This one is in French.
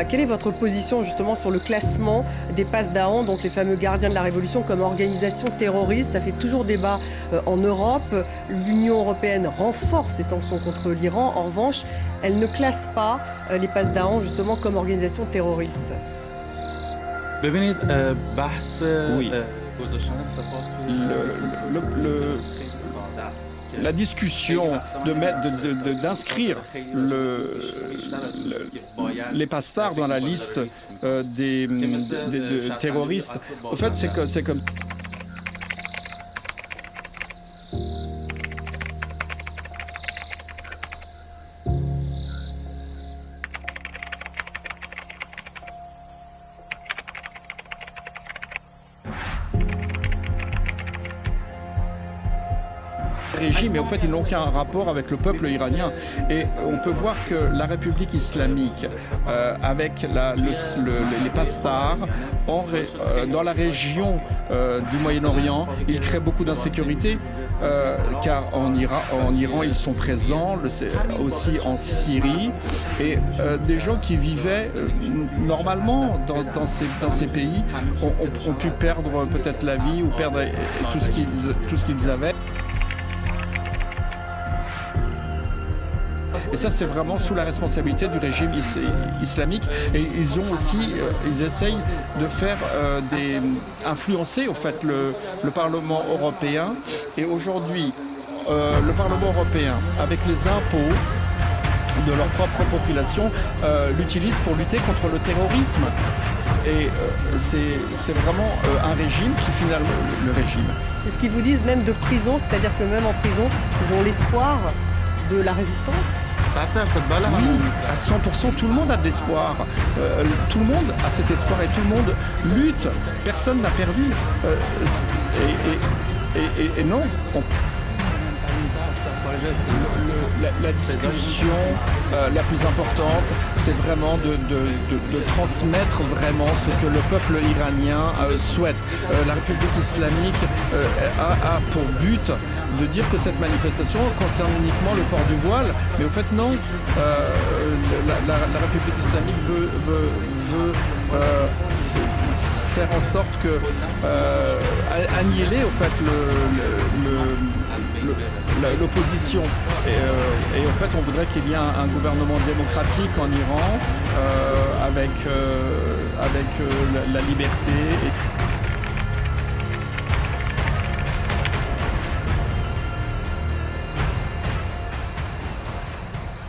Quelle est votre position justement sur le classement des Pasdaran, donc les fameux gardiens de la Révolution, comme organisation terroriste? Ça fait toujours débat en Europe. L'Union européenne renforce ses sanctions contre l'Iran. En revanche, elle ne classe pas les Pasdaran justement comme organisation terroriste. ببینید بحث Oui. گذاشتن سپاه La discussion d'inscrire les Pastars dans la liste des terroristes, en fait, c'est comme... régime, mais en fait ils n'ont aucun rapport avec le peuple iranien. Et on peut voir que la République islamique, avec les Pastars, dans la région du Moyen-Orient, ils créent beaucoup d'insécurité, car en Iran ils sont présents, aussi en Syrie, et des gens qui vivaient normalement dans ces pays ont pu perdre peut-être la vie ou perdre tout ce qu'ils avaient. Et ça, c'est vraiment sous la responsabilité du régime islamique. Et ils essayent de faire influencer, au fait, le Parlement européen. Et aujourd'hui, le Parlement européen, avec les impôts de leur propre population, l'utilise pour lutter contre le terrorisme. Et c'est vraiment un régime qui finalement... Le régime. C'est ce qu'ils vous disent même de prison, c'est-à-dire que même en prison, ils ont l'espoir de la résistance? Oui, à 100%, tout le monde a de l'espoir. Tout le monde a cet espoir et tout le monde lutte. Personne n'a perdu. Et non. La discussion la plus importante, c'est vraiment de transmettre vraiment ce que le peuple iranien souhaite. La République islamique a pour but de dire que cette manifestation concerne uniquement le port du voile, mais au fait non. La République islamique veut faire en sorte que annihiler au fait l'opposition. Et en fait, on voudrait qu'il y ait un gouvernement démocratique en Iran avec la liberté.